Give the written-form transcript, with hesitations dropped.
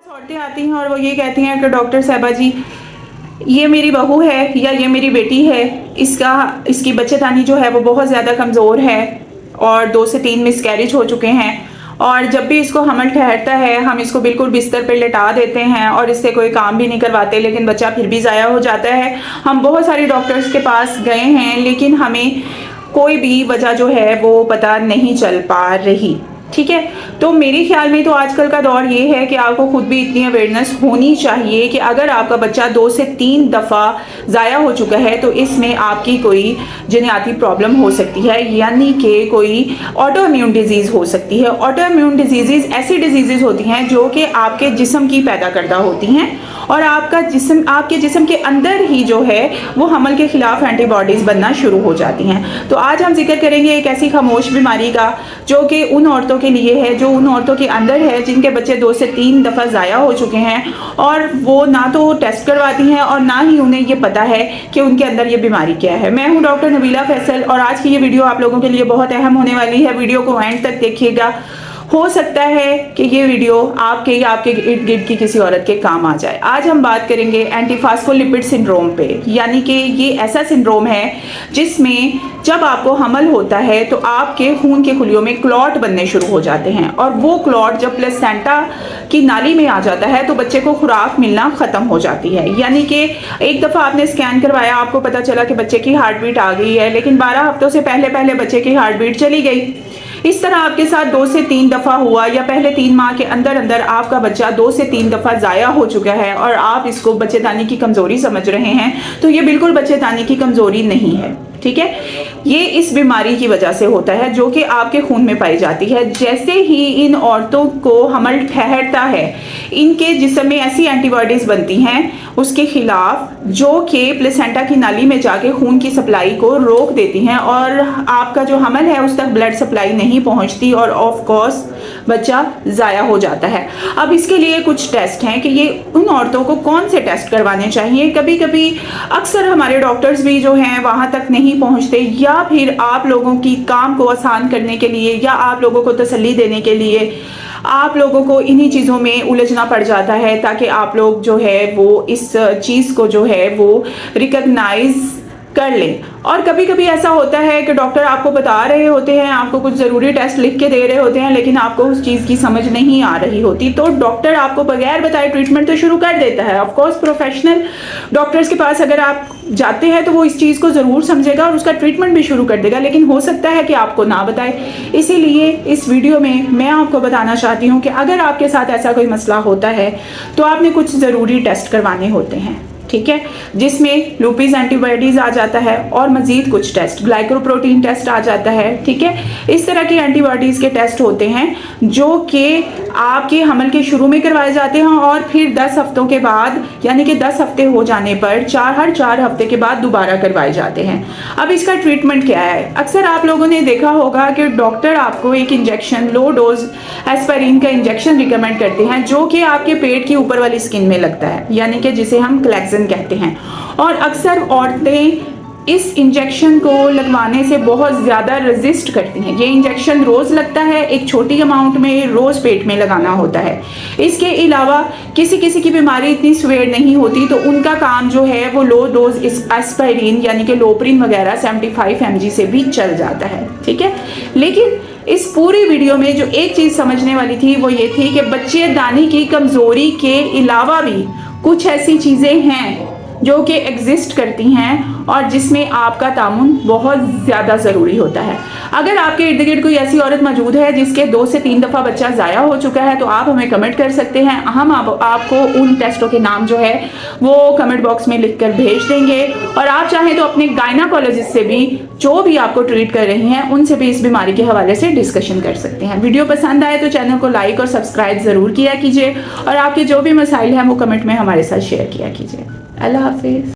औरतें आती हैं और वो ये कहती हैं कि डॉक्टर साहिबा जी, ये मेरी बहू है या ये मेरी बेटी है, इसकी बच्चेदानी जो है वो बहुत ज़्यादा कमज़ोर है और 2 से 3 मिसकैरेज हो चुके हैं और जब भी इसको हमल ठहरता है हम इसको बिल्कुल बिस्तर पे लेटा देते हैं और इससे कोई काम भी नहीं करवाते, लेकिन बच्चा फिर भी ज़ाया हो जाता है। हम बहुत सारे डॉक्टर्स के पास गए हैं लेकिन हमें कोई भी वजह जो है वो पता नहीं चल पा रही। ठीक है, तो मेरे ख्याल में तो आजकल का दौर ये है कि आपको खुद भी इतनी अवेयरनेस होनी चाहिए कि अगर आपका बच्चा 2 से 3 दफ़ा ज़ाया हो चुका है तो इसमें आपकी कोई जनियाती प्रॉब्लम हो सकती है, यानी कि कोई ऑटो इम्यून डिजीज़ हो सकती है। ऑटो इम्यून डिजीज़ ऐसी डिजीज़ होती हैं जो कि आपके जिस्म की पैदा करदा होती हैं और आपके जिस्म के अंदर ही जो है वो हमल के खिलाफ एंटीबॉडीज़ बनना शुरू हो जाती हैं। तो आज हम जिक्र करेंगे एक ऐसी खामोश बीमारी का जो कि उन औरतों के लिए है, जो उन औरतों के अंदर है जिनके बच्चे 2 से 3 दफ़ा ज़ाया हो चुके हैं और वो ना तो टेस्ट करवाती हैं और ना ही उन्हें ये पता है कि उनके अंदर ये बीमारी क्या है। मैं हूँ डॉक्टर नबीला फैसल और आज की ये वीडियो आप लोगों के लिए बहुत अहम होने वाली है। वीडियो को एंड तक देखिएगा, हो सकता है कि ये वीडियो आपके या आपके इर्द गिर्द की किसी औरत के काम आ जाए। आज हम बात करेंगे एंटीफास्फोलिपिड सिंड्रोम पे, यानी कि ये ऐसा सिंड्रोम है जिसमें जब आपको हमल होता है तो आपके खून के खुलियों में क्लॉट बनने शुरू हो जाते हैं और वो क्लॉट जब प्लेसेंटा की नाली में आ जाता है तो बच्चे को खुराक मिलना ख़त्म हो जाती है। यानी कि एक दफ़ा आपने स्कैन करवाया, आपको पता चला कि बच्चे की हार्ट बीट आ गई है, लेकिन 12 हफ्तों से पहले बच्चे की हार्ट बीट चली गई। इस तरह आपके साथ 2 से 3 दफ़ा हुआ या पहले 3 माह के अंदर आपका बच्चा 2 से 3 दफ़ा ज़ाया हो चुका है और आप इसको बच्चेदानी की कमज़ोरी समझ रहे हैं, तो ये बिल्कुल बच्चेदानी की कमज़ोरी नहीं है। ठीक है, ये इस बीमारी की वजह से होता है जो कि आपके खून में पाई जाती है। जैसे ही इन औरतों को हमल ठहरता है, इनके जिस्म में ऐसी एंटीबॉडीज़ बनती हैं उसके खिलाफ जो कि प्लेसेंटा की नाली में जाके खून की सप्लाई को रोक देती हैं और आपका जो हमल है उस तक ब्लड सप्लाई नहीं पहुंचती और ऑफ कोर्स बच्चा ज़ाया हो जाता है। अब इसके लिए कुछ टेस्ट हैं कि ये उन औरतों को कौन से टेस्ट करवाने चाहिए। कभी कभी अक्सर हमारे डॉक्टर्स भी जो हैं वहाँ तक नहीं पहुँचते, या फिर आप लोगों की काम को आसान करने के लिए या आप लोगों को तसल्ली देने के लिए आप लोगों को इन्हीं चीज़ों में उलझना पड़ जाता है ताकि आप लोग जो है वो इस चीज़ को जो है वो रिकॉग्नाइज कर लें। और कभी कभी ऐसा होता है कि डॉक्टर आपको बता रहे होते हैं, आपको कुछ ज़रूरी टेस्ट लिख के दे रहे होते हैं, लेकिन आपको उस चीज़ की समझ नहीं आ रही होती, तो डॉक्टर आपको बगैर बताए ट्रीटमेंट तो शुरू कर देता है। ऑफ कोर्स प्रोफेशनल डॉक्टर्स के पास अगर आप जाते हैं तो वो इस चीज़ को ज़रूर समझेगा और उसका ट्रीटमेंट भी शुरू कर देगा, लेकिन हो सकता है कि आपको ना बताए। इसीलिए इस वीडियो में मैं आपको बताना चाहती हूँ कि अगर आपके साथ ऐसा कोई मसला होता है तो आपने कुछ ज़रूरी टेस्ट करवाने होते हैं। ठीक है, जिसमें लूपिस एंटीबॉडीज आ जाता है और मजीद कुछ टेस्ट, ग्लाइकोप्रोटीन टेस्ट आ जाता है। ठीक है, इस तरह के एंटीबॉडीज के टेस्ट होते हैं जो कि आपके हमल के शुरू में करवाए जाते हैं और फिर 10 हफ्तों के बाद, यानी कि 10 हफ्ते हो जाने पर हर 4 हफ्ते के बाद दोबारा करवाए जाते हैं। अब इसका ट्रीटमेंट क्या है? अक्सर आप लोगों ने देखा होगा कि डॉक्टर आपको एक इंजेक्शन, लो डोज एस्पाइरिन का इंजेक्शन रिकमेंड करते हैं जो कि आपके पेट की ऊपर वाली स्किन में लगता है, यानी कि जिसे हम क्लेक्सन कहते हैं। और अक्सर औरतें इस इंजेक्शन को लगवाने से बहुत ज़्यादा रेजिस्ट करती हैं। ये इंजेक्शन रोज़ लगता है, एक छोटी अमाउंट में रोज़ पेट में लगाना होता है। इसके अलावा किसी की बीमारी इतनी सीवियर नहीं होती तो उनका काम जो है वो लो डोज एस्पाइरिन यानी कि लोप्रिन वगैरह 75 mg से भी चल जाता है। ठीक है, लेकिन इस पूरी वीडियो में जो एक चीज़ समझने वाली थी वो ये थी कि बच्चेदानी की कमज़ोरी के अलावा भी कुछ ऐसी चीज़ें हैं जो कि एग्जिस्ट करती हैं और जिसमें आपका तामुन बहुत ज़्यादा ज़रूरी होता है। अगर आपके इर्द गिर्द कोई ऐसी औरत मौजूद है जिसके 2 से 3 दफ़ा बच्चा ज़ाया हो चुका है तो आप हमें कमेंट कर सकते हैं। हम आपको उन टेस्टों के नाम जो है वो कमेंट बॉक्स में लिख कर भेज देंगे और आप चाहें तो अपने गायनाकोलॉजिस्ट से भी, जो भी आपको ट्रीट कर रही हैं, उनसे भी इस बीमारी के हवाले से डिस्कशन कर सकते हैं। वीडियो पसंद आए तो चैनल को लाइक और सब्सक्राइब ज़रूर किया कीजिए और आपके जो भी मसाइल हैं वो कमेंट में हमारे साथ शेयर किया कीजिए। अल्लाह हाफिज़।